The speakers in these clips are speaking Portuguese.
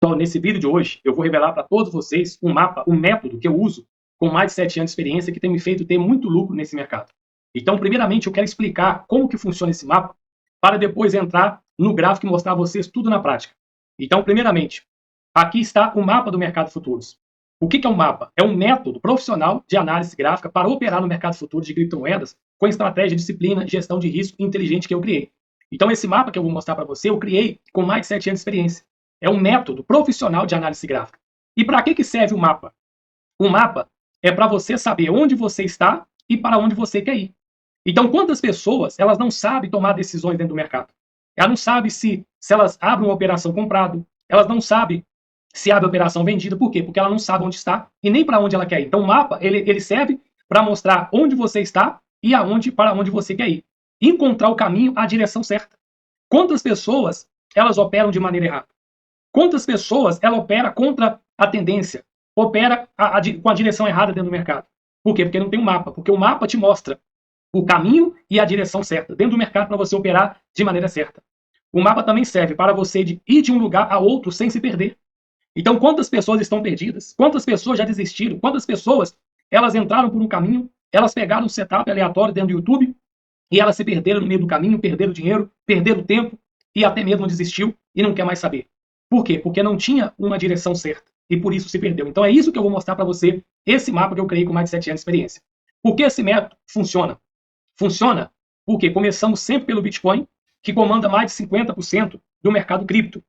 Então, nesse vídeo de hoje, eu vou revelar para todos vocês um mapa, um método que eu uso com mais de 7 anos de experiência que tem me feito ter muito lucro nesse mercado. Então, primeiramente, eu quero explicar como que funciona esse mapa para depois entrar no gráfico e mostrar a vocês tudo na prática. Então, primeiramente, aqui está o mapa do mercado futuros. O que é um mapa? É um método profissional de análise gráfica para operar no mercado futuro de criptomoedas com estratégia, disciplina, gestão de risco inteligente que eu criei. Então, esse mapa que eu vou mostrar para você, eu criei com mais de 7 anos de experiência. É um método profissional de análise gráfica. E para que serve o mapa? O mapa é para você saber onde você está e para onde você quer ir. Então, quantas pessoas elas não sabem tomar decisões dentro do mercado? Ela não sabe se elas abrem uma operação comprado, elas não sabem se abre a operação vendida. Por quê? Porque ela não sabe onde está e nem para onde ela quer ir. Então, o mapa ele serve para mostrar onde você está e para onde você quer ir. Encontrar o caminho, a direção certa. Quantas pessoas elas operam de maneira errada? Quantas pessoas ela opera contra a tendência? Opera com a direção errada dentro do mercado. Por quê? Porque não tem um mapa. Porque o mapa te mostra o caminho e a direção certa dentro do mercado para você operar de maneira certa. O mapa também serve para você ir de um lugar a outro sem se perder. Então, quantas pessoas estão perdidas? Quantas pessoas já desistiram? Quantas pessoas elas entraram por um caminho, elas pegaram um setup aleatório dentro do YouTube e elas se perderam no meio do caminho, perderam dinheiro, perderam tempo e até mesmo desistiu e não quer mais saber. Por quê? Porque não tinha uma direção certa e por isso se perdeu. Então é isso que eu vou mostrar para você, esse mapa que eu criei com mais de 7 anos de experiência. Por que esse método funciona? Funciona porque começamos sempre pelo Bitcoin, que comanda mais de 50% do mercado cripto.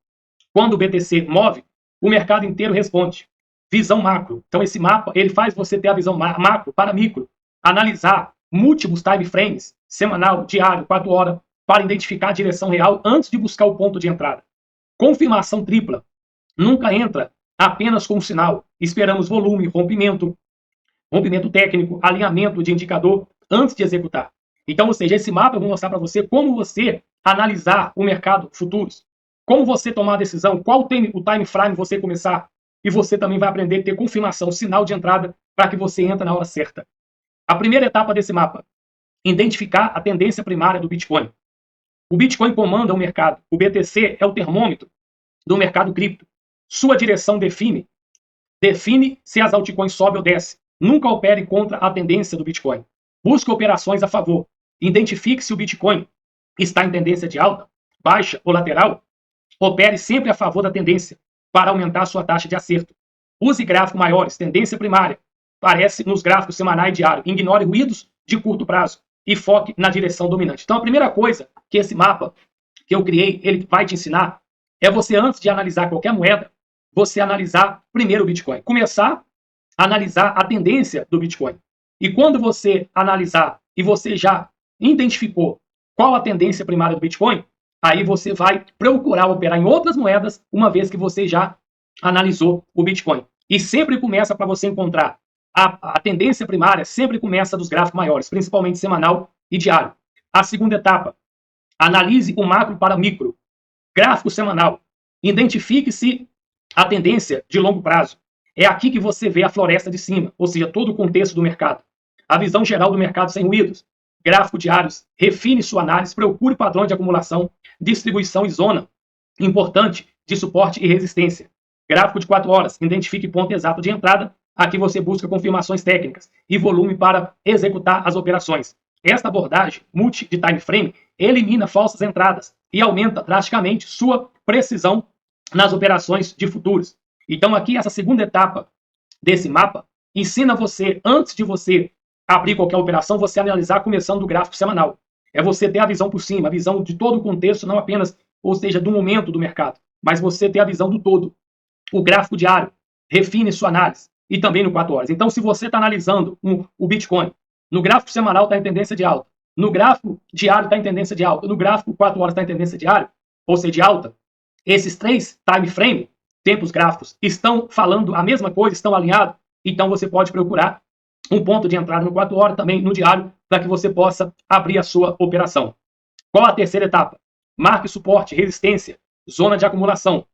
Quando o BTC move, o mercado inteiro responde. Visão macro. Então esse mapa ele faz você ter a visão macro para micro, analisar múltiplos time frames, semanal, diário, 4 horas, para identificar a direção real antes de buscar o ponto de entrada. Confirmação tripla. Nunca entra apenas com um sinal. Esperamos volume, rompimento técnico, alinhamento de indicador antes de executar. Então, ou seja, esse mapa eu vou mostrar para você como você analisar o mercado futuros, como você tomar a decisão, qual o time frame você começar, e você também vai aprender a ter confirmação, sinal de entrada, para que você entre na hora certa. A primeira etapa desse mapa, identificar a tendência primária do Bitcoin. O Bitcoin comanda o mercado, o BTC é o termômetro do mercado cripto. Sua direção define se as altcoins sobem ou descem. Nunca opere contra a tendência do Bitcoin. Busque operações a favor. Identifique se o Bitcoin está em tendência de alta, baixa ou lateral. Opere sempre a favor da tendência para aumentar sua taxa de acerto. Use gráficos maiores, tendência primária. Aparece nos gráficos semanal e diário. Ignore ruídos de curto prazo e foque na direção dominante. Então, a primeira coisa que esse mapa que eu criei, ele vai te ensinar é você, antes de analisar qualquer moeda, você analisar primeiro o Bitcoin. Começar a analisar a tendência do Bitcoin. E quando você analisar e você já identificou qual a tendência primária do Bitcoin, aí você vai procurar operar em outras moedas, uma vez que você já analisou o Bitcoin. E sempre começa, para você encontrar a tendência primária, sempre começa dos gráficos maiores, principalmente semanal e diário. A segunda etapa, analise o macro para micro. Gráfico semanal. Identifique se a tendência de longo prazo. É aqui que você vê a floresta de cima, ou seja, todo o contexto do mercado. A visão geral do mercado sem ruídos. Gráfico diários. Refine sua análise, procure padrão de acumulação, distribuição e zona importante de suporte e resistência. Gráfico de 4 horas. Identifique ponto exato de entrada. Aqui você busca confirmações técnicas e volume para executar as operações. Esta abordagem multi de time frame elimina falsas entradas e aumenta drasticamente sua precisão nas operações de futuros. Então aqui essa segunda etapa desse mapa ensina você, antes de você abrir qualquer operação, você analisar começando do gráfico semanal. É você ter a visão por cima, a visão de todo o contexto, não apenas, ou seja, do momento do mercado, mas você ter a visão do todo. O gráfico diário, refine sua análise, e também no 4 horas. Então, se você está analisando o Bitcoin, no gráfico semanal está em tendência de alta, no gráfico diário está em tendência de alta, no gráfico 4 horas está em tendência diária, ou seja, de alta, esses 3 time frame, tempos gráficos, estão falando a mesma coisa, estão alinhados, então você pode procurar um ponto de entrada no 4 horas, também no diário, para que você possa abrir a sua operação. Qual a terceira etapa? Marque suporte, resistência, zona de acumulação.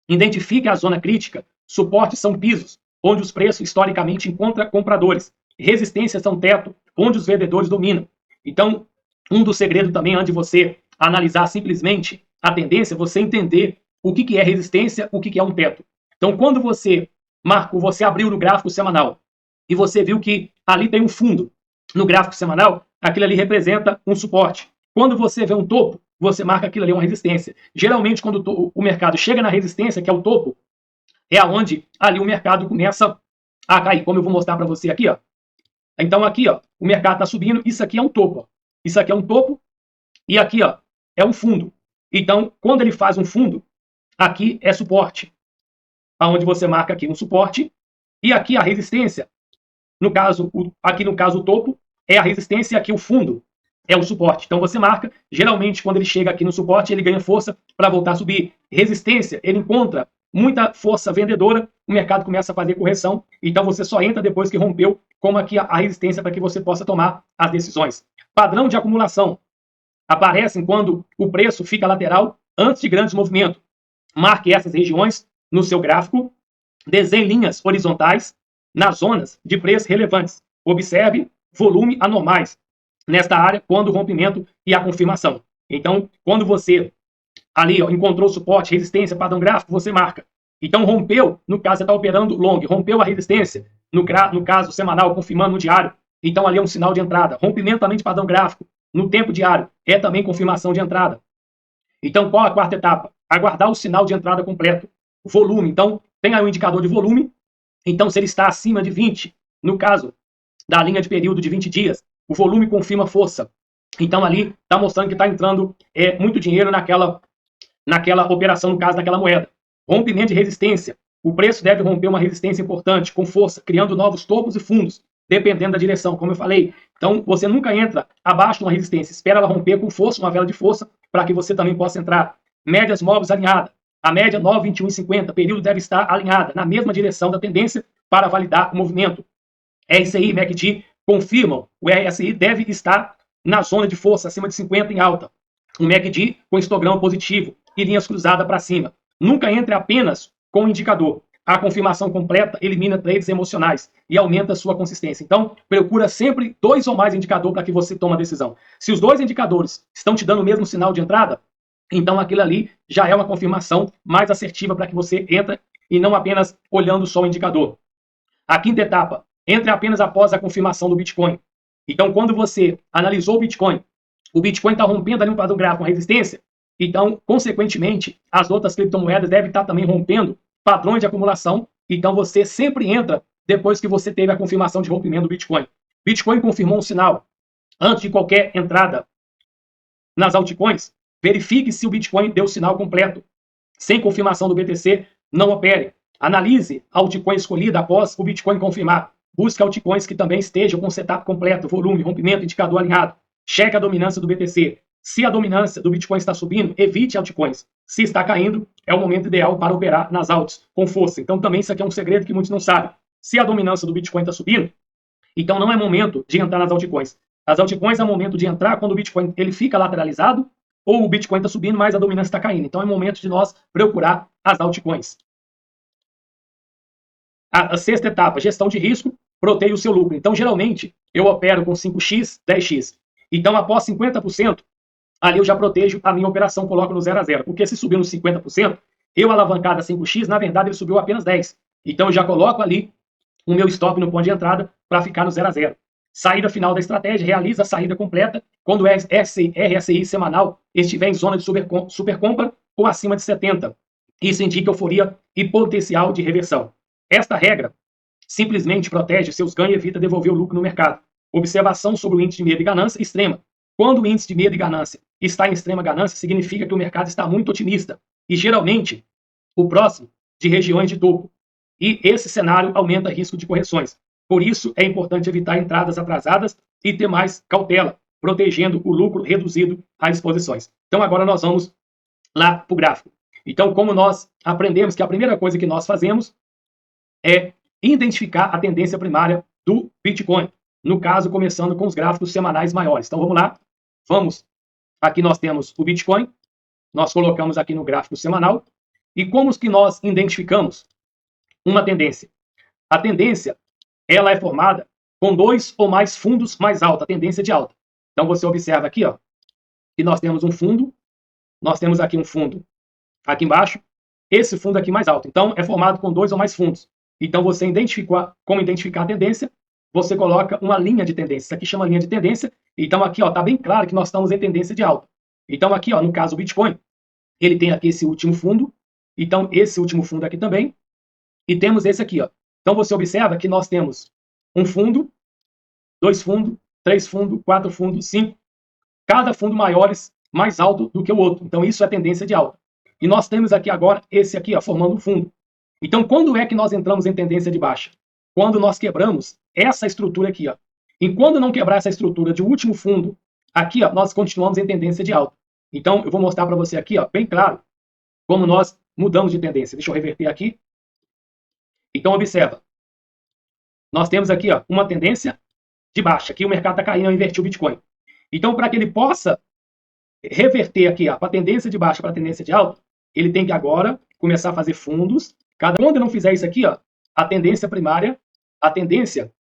Identifique a zona crítica. Suportes são pisos, onde os preços historicamente encontram compradores. Resistências são teto, onde os vendedores dominam. Então, um dos segredos também, antes de você analisar simplesmente a tendência, você entender o que é resistência, o que é um teto. Então, quando você abriu no gráfico semanal e você viu que ali tem um fundo no gráfico semanal, aquilo ali representa um suporte. Quando você vê um topo, você marca aquilo ali uma resistência. Geralmente, quando o mercado chega na resistência, que é o topo, é aonde ali o mercado começa a cair, como eu vou mostrar para você aqui, ó. Então aqui, ó, o mercado está subindo, isso aqui é um topo, ó. Isso aqui é um topo e aqui, ó, é um fundo. Então, quando ele faz um fundo, aqui é suporte, aonde você marca aqui um suporte e aqui a resistência. No caso, aqui no caso o topo é a resistência e aqui o fundo é o suporte. Então você marca, geralmente quando ele chega aqui no suporte, ele ganha força para voltar a subir. Resistência, ele encontra muita força vendedora, o mercado começa a fazer correção, então você só entra depois que rompeu, como aqui a resistência para que você possa tomar as decisões. Padrão de acumulação aparecem quando o preço fica lateral antes de grandes movimentos. Marque essas regiões no seu gráfico, desenhe linhas horizontais nas zonas de preço relevantes. Observe volume anormais nesta área quando o rompimento e a confirmação. Então, quando você ali ó, encontrou suporte, resistência, padrão gráfico, você marca. Então, rompeu, no caso, você está operando long, rompeu a resistência, no caso semanal, confirmando no diário. Então, ali é um sinal de entrada. Rompimento também de padrão gráfico, no tempo diário, é também confirmação de entrada. Então, qual a quarta etapa? Aguardar o sinal de entrada completo. Volume. Então, tem aí um indicador de volume. Então, se ele está acima de 20, no caso da linha de período de 20 dias, o volume confirma força. Então, ali está mostrando que está entrando muito dinheiro naquela operação, no caso daquela moeda. Rompimento de resistência. O preço deve romper uma resistência importante, com força, criando novos topos e fundos, dependendo da direção, como eu falei. Então, você nunca entra abaixo de uma resistência. Espera ela romper com força, uma vela de força, para que você também possa entrar. Médias móveis alinhadas. A média 9,21,50. Período deve estar alinhada, na mesma direção da tendência, para validar o movimento. RSI e MACD confirmam. O RSI deve estar na zona de força, acima de 50 em alta. O MACD com histograma positivo e linhas cruzadas para cima. Nunca entre apenas com o indicador. A confirmação completa elimina trades emocionais e aumenta a sua consistência. Então, procura sempre 2 ou mais indicadores para que você tome a decisão. Se os 2 indicadores estão te dando o mesmo sinal de entrada, então aquilo ali já é uma confirmação mais assertiva para que você entre e não apenas olhando só o indicador. A quinta etapa, entre apenas após a confirmação do Bitcoin. Então, quando você analisou o Bitcoin está rompendo ali um padrão gráfico, uma resistência, então, consequentemente, as outras criptomoedas devem estar também rompendo padrões de acumulação. Então, você sempre entra depois que você teve a confirmação de rompimento do Bitcoin. Bitcoin confirmou um sinal. Antes de qualquer entrada nas altcoins, verifique se o Bitcoin deu o sinal completo. Sem confirmação do BTC, não opere. Analise a altcoin escolhida após o Bitcoin confirmar. Busque altcoins que também estejam com setup completo, volume, rompimento, indicador alinhado. Cheque a dominância do BTC. Se a dominância do Bitcoin está subindo, evite altcoins. Se está caindo, é o momento ideal para operar nas altas, com força. Então também isso aqui é um segredo que muitos não sabem. Se a dominância do Bitcoin está subindo, então não é momento de entrar nas altcoins. As altcoins é momento de entrar quando o Bitcoin ele fica lateralizado, ou o Bitcoin está subindo, mas a dominância está caindo. Então é momento de nós procurar as altcoins. A sexta etapa, gestão de risco, proteja o seu lucro. Então, geralmente, eu opero com 5x, 10x. Então, após 50%, ali eu já protejo a minha operação, coloco no 0 a 0. Porque se subir nos 50%, eu alavancado a 5x, na verdade ele subiu apenas 10. Então eu já coloco ali o meu stop no ponto de entrada para ficar no 0 a 0. Saída final da estratégia, realiza a saída completa quando o RSI semanal estiver em zona de supercompra ou acima de 70. Isso indica euforia e potencial de reversão. Esta regra simplesmente protege seus ganhos e evita devolver o lucro no mercado. Observação sobre o índice de medo e ganância extrema. Quando o índice de medo e ganância está em extrema ganância, significa que o mercado está muito otimista e, geralmente, o próximo de regiões de topo. E esse cenário aumenta o risco de correções. Por isso, é importante evitar entradas atrasadas e ter mais cautela, protegendo o lucro reduzido às exposições. Então, agora nós vamos lá para o gráfico. Então, como nós aprendemos que a primeira coisa que nós fazemos é identificar a tendência primária do Bitcoin. No caso, começando com os gráficos semanais maiores. Então, vamos lá. Aqui nós temos o Bitcoin. Nós colocamos aqui no gráfico semanal. E como que nós identificamos uma tendência? A tendência, ela é formada com 2 ou mais fundos mais altos, a tendência de alta. Então, você observa aqui, ó, que nós temos um fundo. Nós temos aqui um fundo aqui embaixo. esse fundo aqui mais alto. Então, é formado com 2 ou mais fundos. Então, você como identificar a tendência, você coloca uma linha de tendência. Isso aqui chama linha de tendência. Então, aqui está bem claro que nós estamos em tendência de alta. Então, aqui, no caso do Bitcoin, ele tem aqui esse último fundo. Então, esse último fundo aqui também. E temos esse aqui. Então, você observa que nós temos um fundo, 2 fundos, 3 fundos, 4 fundos, 5. Cada fundo mais alto do que o outro. Então, isso é tendência de alta. E nós temos aqui agora esse aqui, formando um fundo. Então, quando é que nós entramos em tendência de baixa? Quando nós quebramos essa estrutura aqui. E quando não quebrar essa estrutura de último fundo, aqui nós continuamos em tendência de alta. Então, eu vou mostrar para você aqui, bem claro, como nós mudamos de tendência. Deixa eu reverter aqui. Então, observa. Nós temos aqui uma tendência de baixa. Aqui o mercado está caindo, eu inverti o Bitcoin. Então, para que ele possa reverter aqui para a tendência de baixa para a tendência de alta, ele tem que agora começar a fazer fundos. Quando ele não fizer isso aqui, a tendência primária, a tendência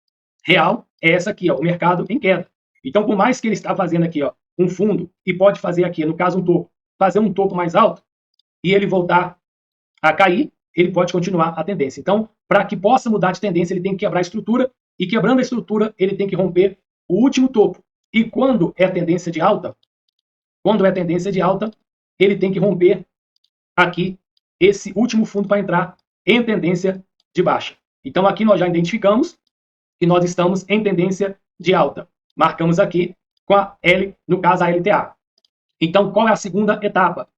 real é essa aqui, o mercado em queda. Então, por mais que ele está fazendo aqui um fundo e pode fazer aqui, no caso um topo, fazer um topo mais alto e ele voltar a cair, ele pode continuar a tendência. Então, para que possa mudar de tendência, ele tem que quebrar a estrutura e quebrando a estrutura, ele tem que romper o último topo. E quando é tendência de alta, ele tem que romper aqui esse último fundo para entrar em tendência de baixa. Então, aqui nós já identificamos que nós estamos em tendência de alta. Marcamos aqui com a L, no caso a LTA. Então, qual é a segunda etapa?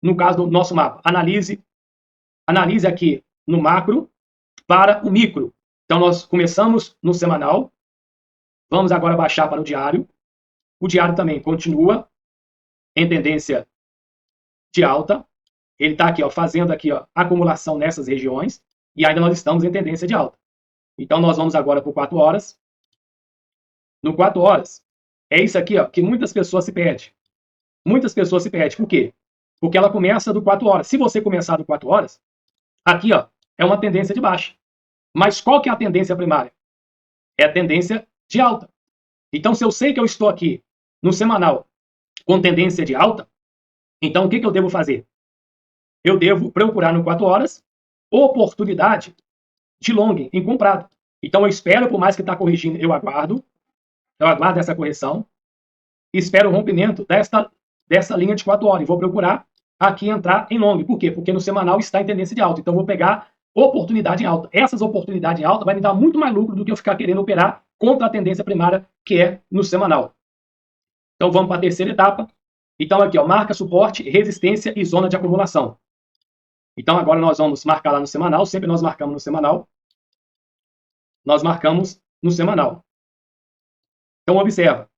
No caso do nosso mapa, analise aqui no macro para o micro. Então, nós começamos no semanal, vamos agora baixar para o diário. O diário também continua em tendência de alta. Ele está aqui, fazendo aqui, acumulação nessas regiões. E ainda nós estamos em tendência de alta. Então, nós vamos agora para o 4 horas. No 4 horas, é isso aqui, que muitas pessoas se perdem. Muitas pessoas se perdem. Por quê? Porque ela começa do 4 horas. Se você começar do 4 horas, aqui, é uma tendência de baixa. Mas qual que é a tendência primária? É a tendência de alta. Então, se eu sei que eu estou aqui no semanal com tendência de alta, então o que eu devo fazer? Eu devo procurar no 4 horas oportunidade de long em comprado. Então eu espero, por mais que está corrigindo, eu aguardo essa correção, espero o rompimento dessa linha de 4 horas e vou procurar aqui entrar em long. Por quê? Porque no semanal está em tendência de alta. Então eu vou pegar oportunidade em alta. Essas oportunidades em alta vai me dar muito mais lucro do que eu ficar querendo operar contra a tendência primária, que é no semanal. Então vamos para a terceira etapa. Então aqui, marca, suporte, resistência e zona de acumulação. Então agora nós vamos marcar lá no semanal. Sempre nós marcamos no semanal. Nós marcamos no semanal. Então observa.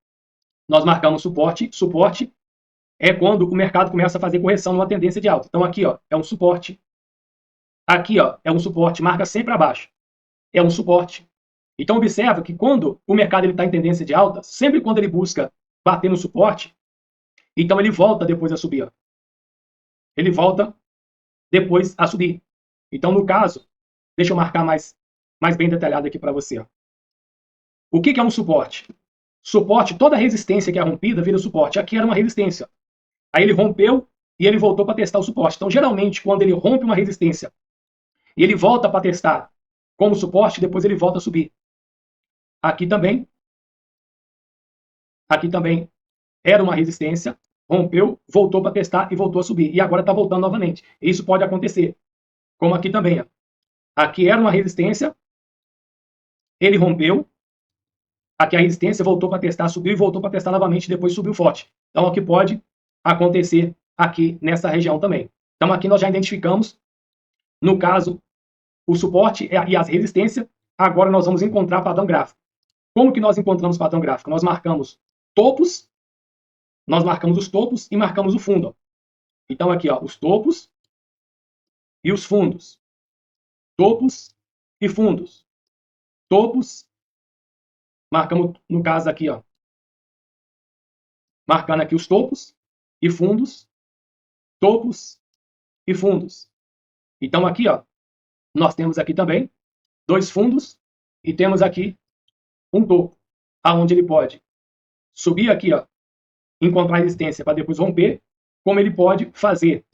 Nós marcamos suporte. Suporte é quando o mercado começa a fazer correção numa tendência de alta. Então aqui, é um suporte. Aqui, é um suporte. Marca sempre abaixo. É um suporte. Então observa que quando o mercado está em tendência de alta, sempre quando ele busca bater no suporte, então ele volta depois a subir. Ele volta depois a subir. Então, no caso, deixa eu marcar mais bem detalhado aqui para você. O que é um suporte? Suporte, toda resistência que é rompida vira suporte. Aqui era uma resistência. Aí ele rompeu e ele voltou para testar o suporte. Então, geralmente, quando ele rompe uma resistência e ele volta para testar como suporte, depois ele volta a subir. Aqui também era uma resistência, rompeu, voltou para testar e voltou a subir. E agora está voltando novamente. Isso pode acontecer. Como aqui também. Aqui era uma resistência, ele rompeu, aqui a resistência voltou para testar, subiu e voltou para testar novamente, depois subiu forte. Então, aqui pode acontecer aqui nessa região também. Então, aqui nós já identificamos, no caso, o suporte e as resistências. Agora nós vamos encontrar padrão gráfico. Como que nós encontramos padrão gráfico? Nós marcamos topos, nós marcamos os topos e marcamos o fundo. Então, aqui, os topos e os fundos. Topos e fundos. Topos, marcamos, no caso aqui, marcando aqui os topos e fundos. Topos e fundos. Então, aqui, nós temos aqui também 2 fundos e temos aqui um topo, aonde ele pode subir aqui, encontrar resistência para depois romper, como ele pode fazer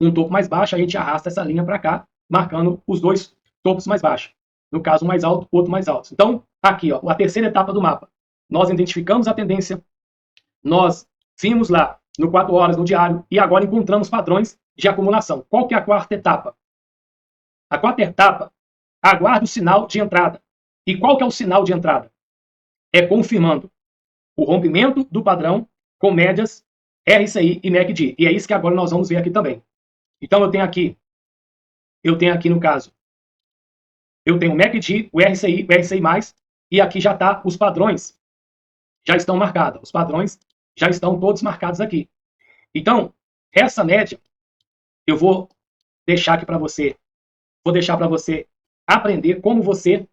um topo mais baixo, a gente arrasta essa linha para cá, marcando os dois topos mais baixos. No caso, um mais alto, outro mais alto. Então, aqui, ó, a terceira etapa do mapa. Nós identificamos a tendência, nós vimos lá no 4 horas, no diário, e agora encontramos padrões de acumulação. Qual que é a quarta etapa? A quarta etapa, aguarda o sinal de entrada. E qual que é o sinal de entrada? É confirmando o rompimento do padrão com médias RSI e MACD. E é isso que agora nós vamos ver aqui também. Então, eu tenho aqui no caso, eu tenho o MACD, o RSI+, e aqui já está os padrões, já estão marcados. Os padrões já estão todos marcados aqui. Então, essa média, eu vou deixar aqui para você, aprender como você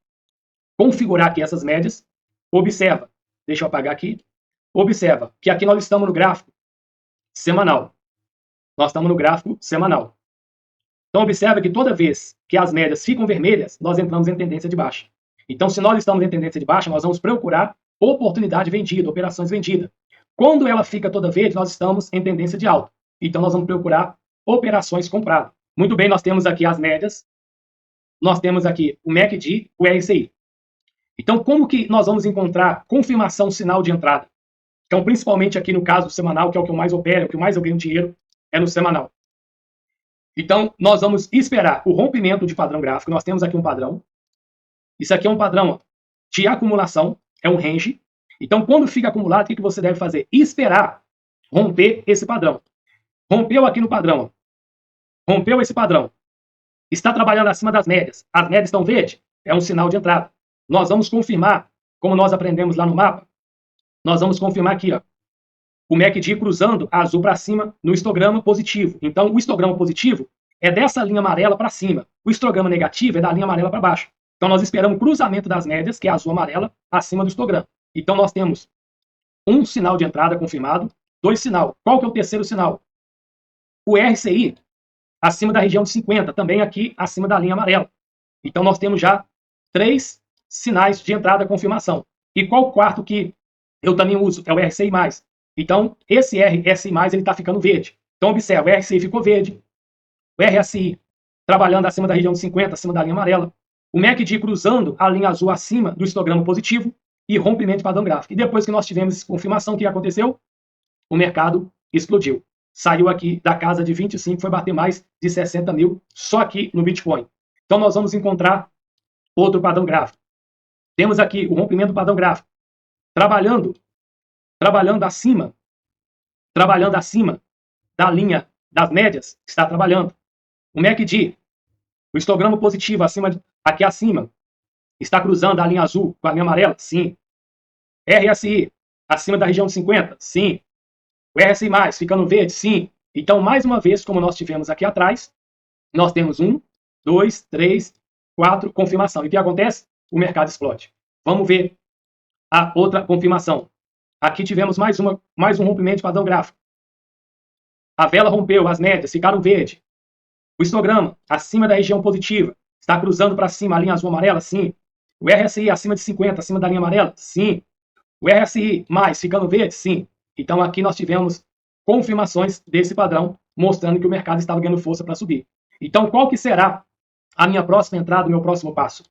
configurar aqui essas médias. Observa, deixa eu apagar aqui. Observa que aqui nós estamos no gráfico semanal. Nós estamos no gráfico semanal. Então, observa que toda vez que as médias ficam vermelhas, nós entramos em tendência de baixa. Então, se nós estamos em tendência de baixa, nós vamos procurar oportunidade vendida, operações vendidas. Quando ela fica toda verde, nós estamos em tendência de alta. Então, nós vamos procurar operações compradas. Muito bem, nós temos aqui as médias. Nós temos aqui o MACD, o RSI. Então, como que nós vamos encontrar confirmação sinal de entrada? Então, principalmente aqui no caso semanal, que é o que eu mais opero, o que mais eu ganho dinheiro, é no semanal. Então, nós vamos esperar o rompimento de padrão gráfico. Nós temos aqui um padrão. Isso aqui é um padrão de acumulação, é um range. Então, quando fica acumulado, o que você deve fazer? Esperar romper esse padrão. Rompeu aqui no padrão. Rompeu esse padrão. Está trabalhando acima das médias. As médias estão verdes? É um sinal de entrada. Nós vamos confirmar, como nós aprendemos lá no mapa, nós vamos confirmar aqui, ó, o MACD cruzando azul para cima no histograma positivo. Então, o histograma positivo é dessa linha amarela para cima. O histograma negativo é da linha amarela para baixo. Então, nós esperamos o cruzamento das médias, que é azul-amarela, acima do histograma. Então, nós temos um sinal de entrada confirmado, 2 sinal. Qual que é o terceiro sinal? O RSI, acima da região de 50, também aqui acima da linha amarela. Então, nós temos já 3 sinais de entrada confirmação. E qual o quarto que eu também uso? É o RSI+. Então, esse RSI+, ele está ficando verde. Então, observa, o RSI ficou verde, o RSI trabalhando acima da região de 50, acima da linha amarela, o MACD cruzando a linha azul acima do histograma positivo e rompimento de padrão gráfico. E depois que nós tivemos essa confirmação, o que aconteceu? O mercado explodiu. Saiu aqui da casa de 25, foi bater mais de 60 mil só aqui no Bitcoin. Então, nós vamos encontrar outro padrão gráfico. Temos aqui o rompimento do padrão gráfico. Trabalhando acima da linha das médias, está trabalhando. O MACD, o histograma positivo aqui acima, está cruzando a linha azul com a linha amarela? Sim. RSI, acima da região de 50? Sim. O RSI+, ficando verde? Sim. Então, mais uma vez, como nós tivemos aqui atrás, nós temos 1, 2, 3, 4, confirmação. E o que acontece? O mercado explode. Vamos ver a outra confirmação. Aqui tivemos mais um rompimento de padrão gráfico. A vela rompeu, as médias ficaram verde. O histograma, acima da região positiva, está cruzando para cima a linha azul-amarela? Sim. O RSI acima de 50, acima da linha amarela? Sim. O RSI mais ficando verde? Sim. Então aqui nós tivemos confirmações desse padrão, mostrando que o mercado estava ganhando força para subir. Então qual que será a minha próxima entrada, o meu próximo passo?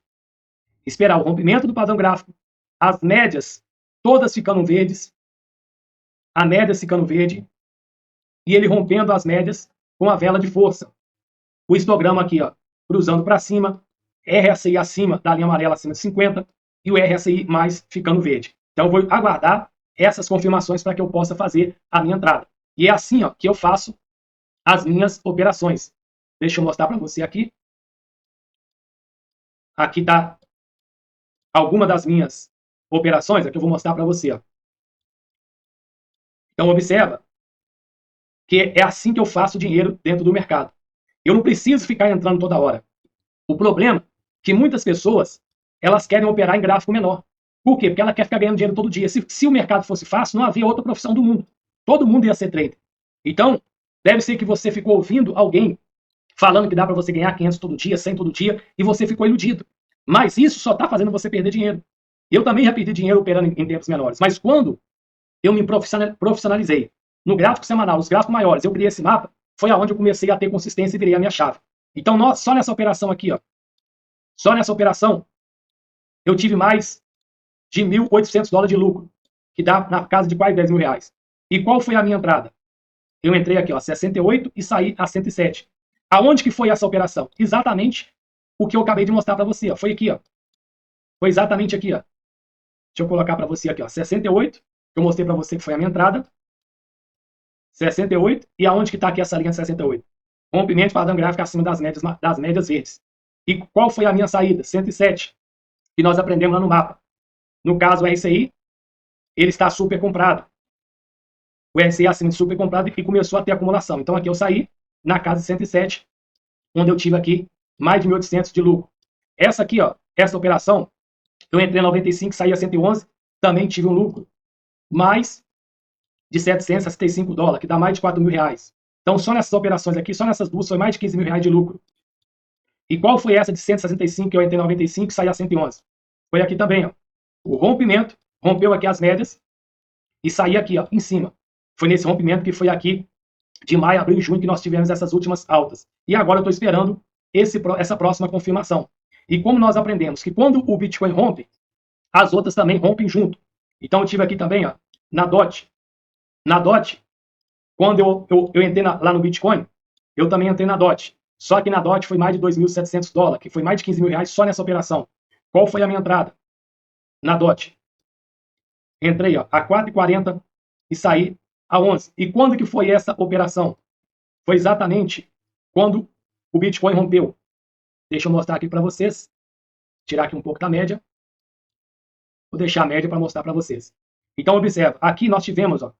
Esperar o rompimento do padrão gráfico, as médias todas ficando verdes, a média ficando verde, e ele rompendo as médias com a vela de força. O histograma aqui, ó, cruzando para cima, RSI acima da linha amarela, acima de 50, e o RSI mais ficando verde. Então, eu vou aguardar essas confirmações para que eu possa fazer a minha entrada. E é assim, ó, que eu faço as minhas operações. Deixa eu mostrar para você aqui. Aqui está alguma das minhas operações, aqui eu vou mostrar para você. Ó. Então, observa que é assim que eu faço dinheiro dentro do mercado. Eu não preciso ficar entrando toda hora. O problema é que muitas pessoas, elas querem operar em gráfico menor. Por quê? Porque ela quer ficar ganhando dinheiro todo dia. Se o mercado fosse fácil, não havia outra profissão do mundo. Todo mundo ia ser trader. Então, deve ser que você ficou ouvindo alguém falando que dá para você ganhar 500 todo dia, 100 todo dia, e você ficou iludido. Mas isso só está fazendo você perder dinheiro. Eu também já perdi dinheiro operando em tempos menores. Mas quando eu me profissionalizei no gráfico semanal, nos gráficos maiores, eu criei esse mapa, foi aonde eu comecei a ter consistência e virei a minha chave. Então, só nessa operação aqui, ó, só nessa operação, eu tive mais de $1.800 de lucro, que dá na casa de quase R$10.000. E qual foi a minha entrada? Eu entrei aqui, ó, 68 e saí a 107. Aonde que foi essa operação? Exatamente o que eu acabei de mostrar para você, ó. Foi aqui, ó. Foi exatamente aqui, ó. Deixa eu colocar para você aqui, ó, 68. Eu mostrei para você que foi a minha entrada. 68. E aonde que está aqui essa linha 68? Rompimento de padrão gráfico acima das médias verdes. E qual foi a minha saída? 107. Que nós aprendemos lá no mapa. No caso, o RSI, ele está super comprado. O RSI acima de super comprado e começou a ter acumulação. Então aqui eu saí na casa de 107, onde eu tive aqui mais de 1.800 de lucro. Essa aqui, ó, essa operação, eu entrei em 95, saí a 111, também tive um lucro mais de $765, que dá mais de R$4.000. Então só nessas operações aqui, só nessas duas, foi mais de R$15.000 de lucro. E qual foi essa de 165, que eu entrei em 95 e saí a 111? Foi aqui também, ó. O rompimento, rompeu aqui as médias e saí aqui, ó, em cima. Foi nesse rompimento que foi aqui de maio, abril e junho que nós tivemos essas últimas altas. E agora eu estou esperando essa próxima confirmação. E como nós aprendemos que quando o Bitcoin rompe, as outras também rompem junto. Então eu tive aqui também, ó, na DOT. Na DOT, quando eu entrei lá no Bitcoin, eu também entrei na DOT. Só que na DOT foi mais de $2.700, que foi mais de R$15.000 só nessa operação. Qual foi a minha entrada? Na DOT. Entrei, ó, a 4,40 e saí a 11. E quando que foi essa operação? Foi exatamente quando o Bitcoin rompeu. Deixa eu mostrar aqui para vocês. Tirar aqui um pouco da média. Vou deixar a média para mostrar para vocês. Então, observa. Aqui nós tivemos, ó,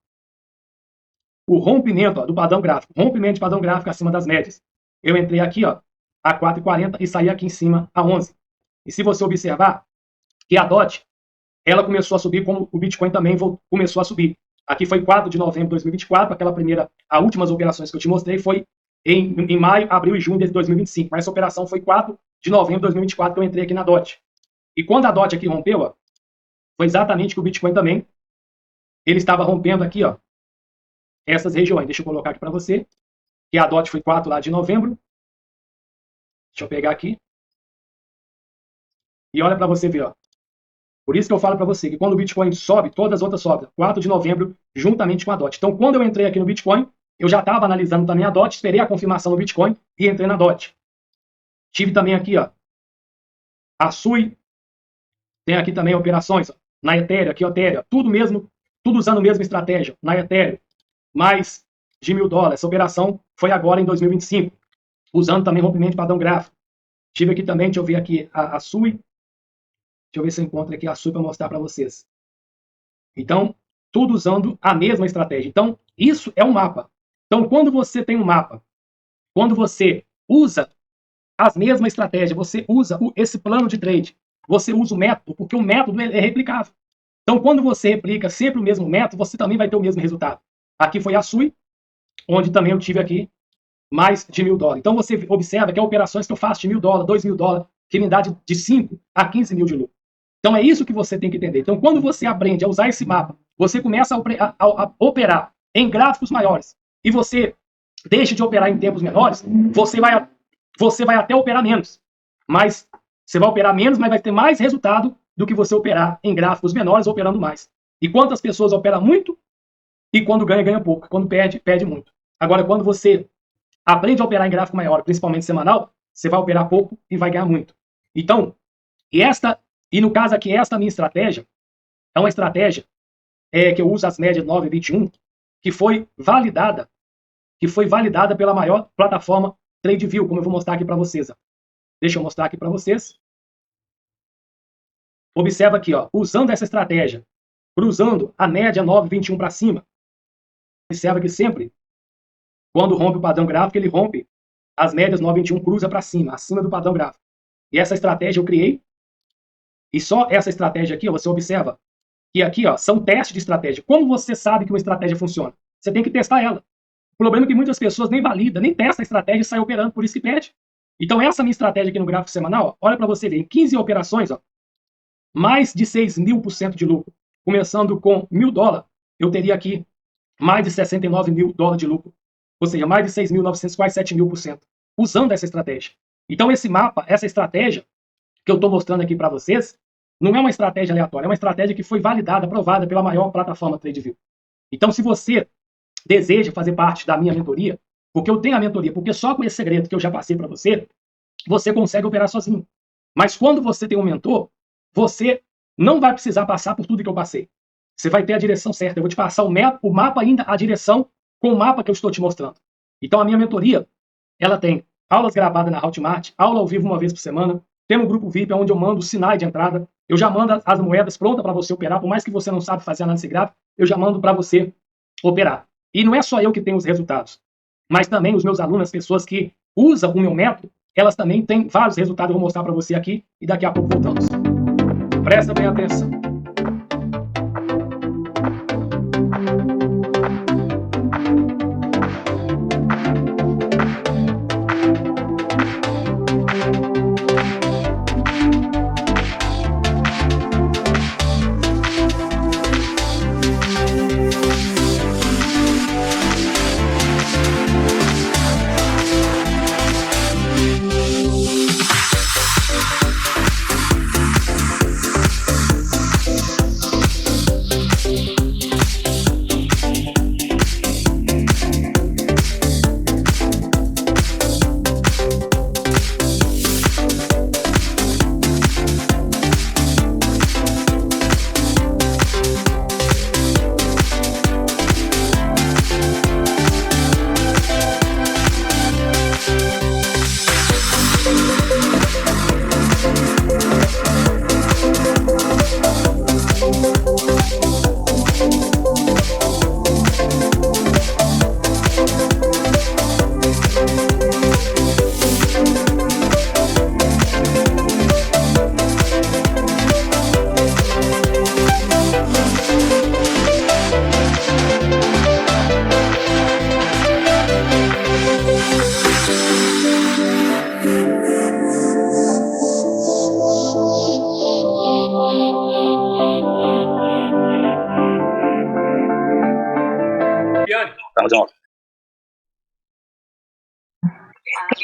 o rompimento, ó, do padrão gráfico. Rompimento de padrão gráfico acima das médias. Eu entrei aqui, ó, a 4,40 e saí aqui em cima a 11. E se você observar que a DOT, ela começou a subir como o Bitcoin também começou a subir. Aqui foi 4 de novembro de 2024, aquela primeira, as últimas operações que eu te mostrei foi em maio, abril e junho de 2025. Mas essa operação foi 4 de novembro de 2024 que eu entrei aqui na DOT. E quando a DOT aqui rompeu, ó, foi exatamente que o Bitcoin também, ele estava rompendo aqui, ó, essas regiões. Deixa eu colocar aqui para você, que a DOT foi 4 lá de novembro. Deixa eu pegar aqui. E olha para você ver, ó. Por isso que eu falo para você que quando o Bitcoin sobe, todas as outras sobem. 4 de novembro, juntamente com a DOT. Então, quando eu entrei aqui no Bitcoin, eu já estava analisando também a DOT, esperei a confirmação no Bitcoin e entrei na DOT. Tive também aqui, ó, a SUI. Tem aqui também operações, ó, na Ethereum, aqui, ó, Ethereum. Tudo mesmo, tudo usando a mesma estratégia. Na Ethereum, mais de $1.000. Essa operação foi agora em 2025. Usando também rompimento de padrão gráfico. Tive aqui também, deixa eu ver aqui, a SUI. Deixa eu ver se eu encontro aqui a SUI para mostrar para vocês. Então, tudo usando a mesma estratégia. Então, isso é um mapa. Então, quando você tem um mapa, quando você usa as mesmas estratégias, você usa esse plano de trade, você usa o método, porque o método é replicável. Então, quando você replica sempre o mesmo método, você também vai ter o mesmo resultado. Aqui foi a SUI, onde também eu tive aqui mais de $1.000. Então, você observa que há operações que eu faço de $1.000, $2.000, que me dá de 5 a 15 mil de lucro. Então, é isso que você tem que entender. Então, quando você aprende a usar esse mapa, você começa a operar em gráficos maiores e você deixa de operar em tempos menores, você vai até operar menos. Mas você vai operar menos, mas vai ter mais resultado do que você operar em gráficos menores operando mais. E quantas pessoas operam muito e quando ganha, ganha pouco. Quando perde, perde muito. Agora, quando você aprende a operar em gráfico maior, principalmente semanal, você vai operar pouco e vai ganhar muito. Então, e no caso aqui, esta minha estratégia é uma estratégia que eu uso as médias 9 e 21, que foi validada pela maior plataforma TradeView, como eu vou mostrar aqui para vocês. Ó. Deixa eu mostrar aqui para vocês. Observa aqui, ó, usando essa estratégia, cruzando a média 9 e 21 para cima. Observa que sempre, quando rompe o padrão gráfico, ele rompe as médias 9 e 21, cruza para cima, acima do padrão gráfico. E essa estratégia eu criei. E só essa estratégia aqui, ó, você observa que aqui, ó, são testes de estratégia. Como você sabe que uma estratégia funciona? Você tem que testar ela. O problema é que muitas pessoas nem validam, nem testam a estratégia e saem operando, por isso que perde. Então, essa minha estratégia aqui no gráfico semanal, ó, olha para você ver, em 15 operações, ó, mais de 6.000% de lucro. Começando com $1.000, eu teria aqui mais de $69.000 de lucro. ou seja, mais de 6.900, quase 7.000%, usando essa estratégia. Então, esse mapa, essa estratégia que eu estou mostrando aqui para vocês, não é uma estratégia aleatória, é uma estratégia que foi validada, aprovada pela maior plataforma TradeView. Então, se você deseja fazer parte da minha mentoria, porque eu tenho a mentoria, porque só com esse segredo que eu já passei para você, você consegue operar sozinho. Mas quando você tem um mentor, você não vai precisar passar por tudo que eu passei. Você vai ter a direção certa. Eu vou te passar o mapa ainda, a direção, com o mapa que eu estou te mostrando. Então, a minha mentoria, ela tem aulas gravadas na Hotmart, aula ao vivo uma vez por semana, tem um grupo VIP onde eu mando os sinais de entrada, eu já mando as moedas prontas para você operar, por mais que você não sabe fazer análise gráfica, eu já mando para você operar. E não é só eu que tenho os resultados, mas também os meus alunos, as pessoas que usam o meu método, elas também têm vários resultados, eu vou mostrar para você aqui e daqui a pouco voltamos. Presta bem atenção.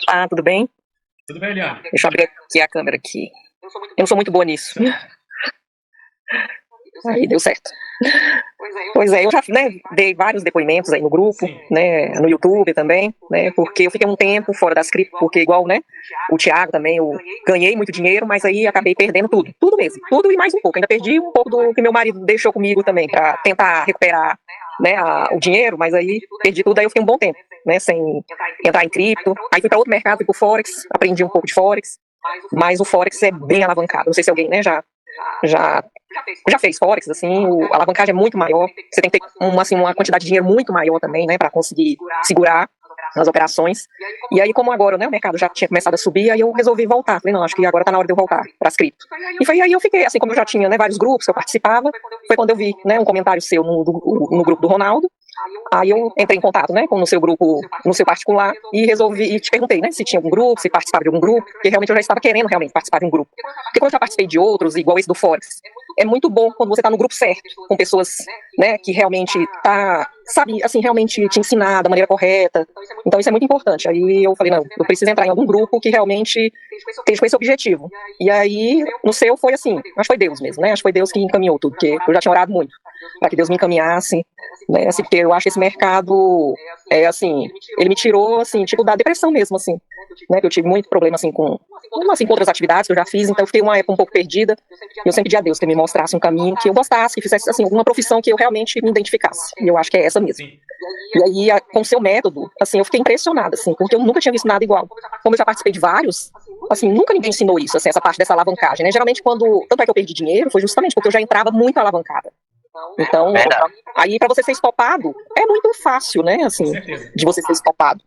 Ah, tudo bem? Tudo bem, Eliane? Deixa eu abrir aqui a câmera aqui. Eu não sou muito boa nisso. Aí deu certo. Pois é, eu já, né, dei vários depoimentos aí no grupo, né, no YouTube também, né, porque eu fiquei um tempo fora das cripto, porque igual, né, o Thiago também, eu ganhei muito dinheiro, mas aí acabei perdendo tudo mesmo, tudo e mais um pouco. Ainda perdi um pouco do que meu marido deixou comigo também, para tentar recuperar, né, o dinheiro, mas aí perdi tudo, aí eu fiquei um bom tempo, né, sem entrar em cripto. Aí fui para outro mercado, fui pro Forex, aprendi um pouco de Forex, mas o Forex é bem alavancado. Não sei se alguém, né, já fez Forex, assim, a alavancagem é muito maior, você tem que ter uma quantidade de dinheiro muito maior também, né, para conseguir segurar nas operações. E aí, como agora, né, o mercado já tinha começado a subir, aí eu resolvi voltar. Falei, não, acho que agora tá na hora de eu voltar para as cripto. E foi aí eu fiquei, assim, como eu já tinha, né, vários grupos que eu participava, foi quando eu vi, né, um comentário seu no grupo do Ronaldo. Aí eu entrei em contato, né, no seu grupo, no seu particular, e resolvi, e te perguntei, né, se tinha algum grupo, se participava de algum grupo, porque realmente eu já estava querendo realmente participar de um grupo. Porque quando eu já participei de outros, igual esse do Forex, é muito bom quando você está no grupo certo, com pessoas, né, que realmente sabe, assim, realmente te ensinar da maneira correta. Então isso é muito importante. Aí eu falei, não, eu preciso entrar em algum grupo que realmente esteja com esse objetivo. E aí, no seu foi assim, acho que foi Deus mesmo, né, acho que foi Deus que encaminhou tudo, porque eu já tinha orado muito para que Deus me encaminhasse, né, assim, porque eu acho que esse mercado, assim, ele me tirou, assim, tipo, da depressão mesmo, assim, né, que eu tive muito problema, assim, com outras atividades que eu já fiz, então eu fiquei uma época um pouco perdida, e eu sempre pedi a Deus que me mostrasse um caminho que eu gostasse, que fizesse, assim, alguma profissão que eu realmente me identificasse, e eu acho que é essa mesmo. E aí, com o seu método, assim, eu fiquei impressionada, assim, porque eu nunca tinha visto nada igual. Como eu já participei de vários, assim, nunca ninguém ensinou isso, assim, essa parte dessa alavancagem, né, geralmente tanto é que eu perdi dinheiro, foi justamente porque eu já entrava muito alavancada. Então, aí para você ser estopado, é muito fácil, né, assim, de você ser estopado.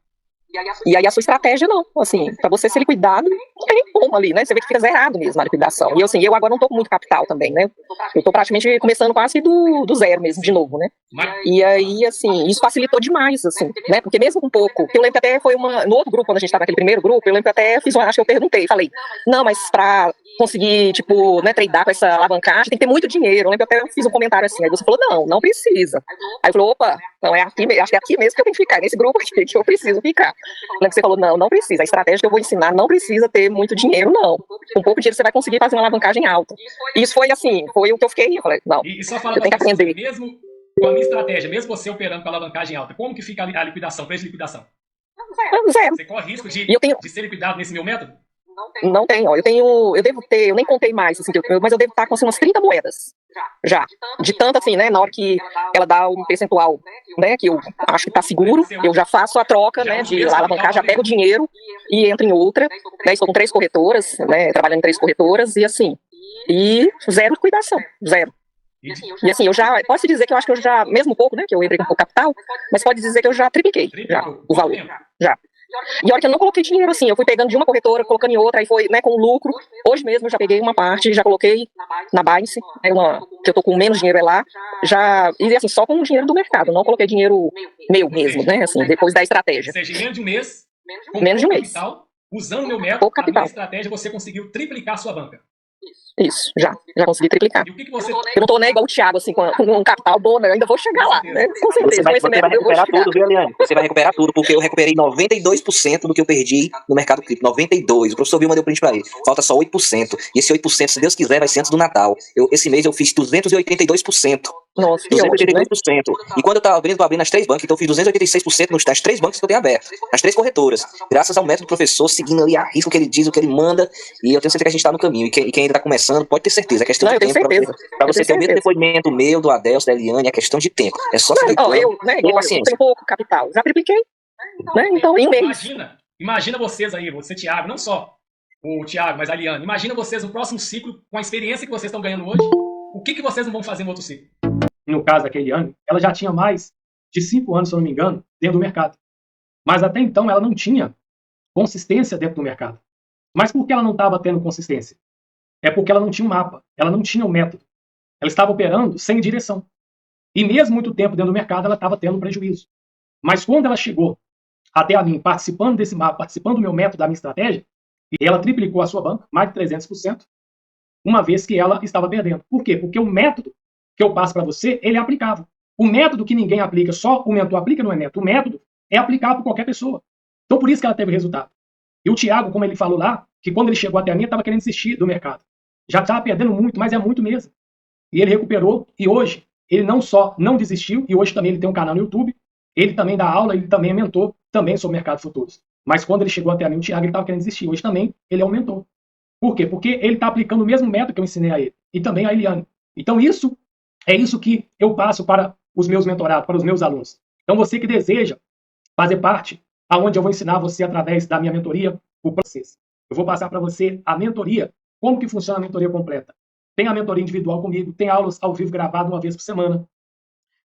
E aí a sua estratégia não, assim, para você ser liquidado, não tem como ali, né, você vê que fica zerado mesmo a liquidação. E assim, eu agora não tô com muito capital também, né, eu tô praticamente começando quase do zero mesmo, de novo, né. E aí, assim, isso facilitou demais, assim, né, porque mesmo com pouco, eu lembro que até foi no outro grupo, quando a gente tava naquele primeiro grupo, eu lembro que até acho que eu perguntei, falei, não, mas pra conseguir, tipo, né, tradar com essa alavancagem, tem que ter muito dinheiro. Eu lembro que até eu fiz um comentário assim, aí você falou, não precisa. Aí eu falei, opa, não é aqui, acho que é aqui mesmo que eu tenho que ficar, nesse grupo aqui que eu preciso ficar. Eu lembro que você falou, não precisa. A estratégia que eu vou ensinar não precisa ter muito dinheiro, não. Com pouco dinheiro você vai conseguir fazer uma alavancagem alta. E isso foi assim, foi o que eu fiquei, eu falei, não, E só fala eu tenho que aprender. Mesmo com a minha estratégia, mesmo você operando com a alavancagem alta, como que fica a liquidação, preço de liquidação? Zero. Você corre risco de ser liquidado nesse meu método? Não tem, ó. Eu devo ter, eu nem contei mais, assim, mas eu devo estar com assim, umas 30 moedas. Já. De tanto assim, né? Na hora que ela dá um percentual, né? Que eu acho que tá seguro, eu já faço a troca, né? De alavancar, já pego o dinheiro e entro em outra. Né, estou com 3 corretoras, né? Trabalhando em 3 corretoras e assim. E zero liquidação, zero. E assim, eu já, posso dizer que eu acho que eu já, mesmo pouco, né? Que eu entrei com pouco capital, mas pode dizer que eu já tripliquei já, o valor. Já. E olha que eu não coloquei dinheiro assim, eu fui pegando de uma corretora, colocando em outra, aí foi, né, com lucro. Hoje mesmo eu já peguei uma parte, já coloquei na Binance, que eu tô com menos dinheiro lá, já, e assim, só com o dinheiro do mercado, não coloquei dinheiro meu mesmo, né, assim, depois da estratégia. Ou seja, em menos de um mês, com menos de um mês. Capital, usando o meu método, a minha estratégia, você conseguiu triplicar a sua banca. Isso, já consegui triplicar. E o que você... Eu não tô, né, igual o Thiago, assim, com um capital bom, né? Eu ainda vou chegar lá, né? Com certeza. Você vai recuperar tudo, viu, Eliane? Você vai recuperar tudo, porque eu recuperei 92% do que eu perdi no mercado cripto. 92%. O professor Vilma deu print pra ele. Falta só 8%. E esse 8%, se Deus quiser, vai ser antes do Natal. Esse mês eu fiz 282%. Nossa, 282%. E quando eu tava abrindo as 3 bancas, então eu fiz 286% nas 3 bancas que eu tenho aberto. As 3 corretoras. Graças ao método do professor, seguindo ali a risco que ele diz, o que ele manda. E eu tenho certeza que a gente tá no caminho. E quem ainda tá começando, pode ter certeza. É questão de tempo pra você ter o mesmo depoimento meu, do Adelso, da Eliane. É questão de tempo. É só seguir plano e paciência. Eu tenho pouco capital. Já tripliquei. Né? Então, em mês. Imagina vocês aí, você, Thiago, não só o Thiago, mas a Eliane. Imagina vocês no próximo ciclo, com a experiência que vocês estão ganhando hoje, o que vocês não vão fazer no outro ciclo? No caso da Eliane, ela já tinha mais de 5 anos, se eu não me engano, dentro do mercado. Mas até então ela não tinha consistência dentro do mercado. Mas por que ela não estava tendo consistência? É porque ela não tinha um mapa, ela não tinha um método. Ela estava operando sem direção. E mesmo muito tempo dentro do mercado, ela estava tendo prejuízo. Mas quando ela chegou até a mim, participando desse mapa, participando do meu método, da minha estratégia, ela triplicou a sua banca, mais de 300%, uma vez que ela estava perdendo. Por quê? Porque o método que eu passo para você, ele é aplicável. O método que ninguém aplica, só o mentor aplica, não é método. O método é aplicável por qualquer pessoa. Então, por isso que ela teve resultado. E o Thiago, como ele falou lá, que quando ele chegou até a mim, estava querendo desistir do mercado. Já estava perdendo muito, mas é muito mesmo. E ele recuperou, e hoje, ele não só não desistiu, e hoje também ele tem um canal no YouTube, ele também dá aula, ele também é mentor, também sobre mercados futuros. Mas quando ele chegou até a mim, o Thiago, ele estava querendo desistir. Hoje também, ele é um mentor. Por quê? Porque ele está aplicando o mesmo método que eu ensinei a ele. E também a Eliane. Então, isso é isso que eu passo para os meus mentorados, para os meus alunos. Então, você que deseja fazer parte, aonde eu vou ensinar você através da minha mentoria, o processo. Eu vou passar para você a mentoria, como que funciona a mentoria completa. Tem a mentoria individual comigo, tem aulas ao vivo gravadas uma vez por semana.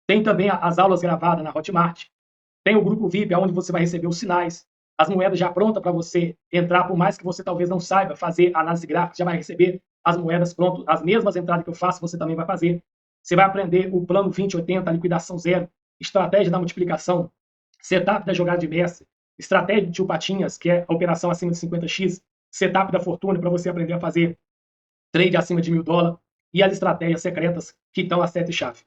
Tem também as aulas gravadas na Hotmart. Tem o grupo VIP, onde você vai receber os sinais, as moedas já prontas para você entrar, por mais que você talvez não saiba fazer análise gráfica, já vai receber as moedas prontas, as mesmas entradas que eu faço, você também vai fazer. Você vai aprender o plano 2080, a liquidação zero, estratégia da multiplicação, setup da jogada de mestre, estratégia de tio Patinhas, que é a operação acima de 50x, setup da fortuna para você aprender a fazer trade acima de $1.000 e as estratégias secretas que estão a 7 chave.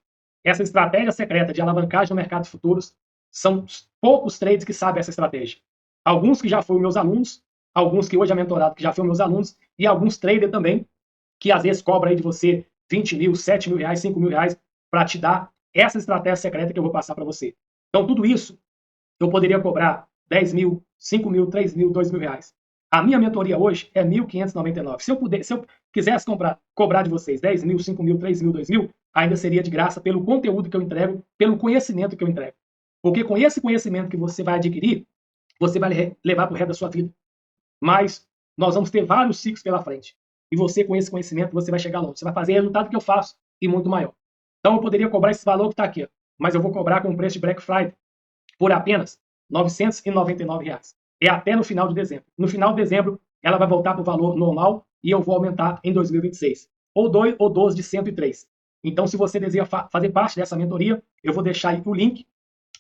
Essa estratégia secreta de alavancagem no mercado de futuros são poucos trades que sabem essa estratégia. Alguns que já foram meus alunos, alguns que hoje é mentorado que já foram meus alunos e alguns traders também que às vezes cobram aí de você 20 mil, 7 mil reais, 5 mil reais para te dar essa estratégia secreta que eu vou passar para você. Então tudo isso eu poderia cobrar 10 mil, 5 mil, 3 mil, 2 mil reais. A minha mentoria hoje é 1.599. Se eu quisesse cobrar de vocês 10 mil, 5 mil, 3 mil, 2 mil, ainda seria de graça pelo conteúdo que eu entrego, pelo conhecimento que eu entrego. Porque com esse conhecimento que você vai adquirir, você vai levar para o resto da sua vida. Mas nós vamos ter vários ciclos pela frente. E você, com esse conhecimento, você vai chegar longe. Você vai fazer o resultado que eu faço e muito maior. Então eu poderia cobrar esse valor que está aqui, mas eu vou cobrar com o preço de Black Friday por apenas R$ 999. É até no final de dezembro. No final de dezembro, ela vai voltar para o valor normal e eu vou aumentar em 2026. Ou 12 de 103. Então, se você deseja fazer parte dessa mentoria, eu vou deixar aí o link.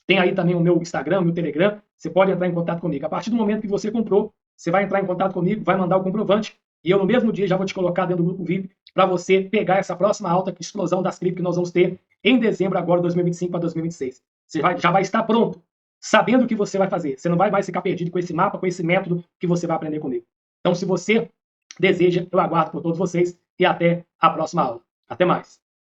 Tem aí também o meu Instagram, meu Telegram. Você pode entrar em contato comigo. A partir do momento que você comprou, você vai entrar em contato comigo, vai mandar o comprovante E eu no mesmo dia já vou te colocar dentro do grupo VIP para você pegar essa próxima alta explosão das cripto que nós vamos ter em dezembro agora, 2025 para 2026. Você já vai estar pronto, sabendo o que você vai fazer. Você não vai mais ficar perdido com esse mapa, com esse método que você vai aprender comigo. Então, se você deseja, eu aguardo por todos vocês e até a próxima aula. Até mais.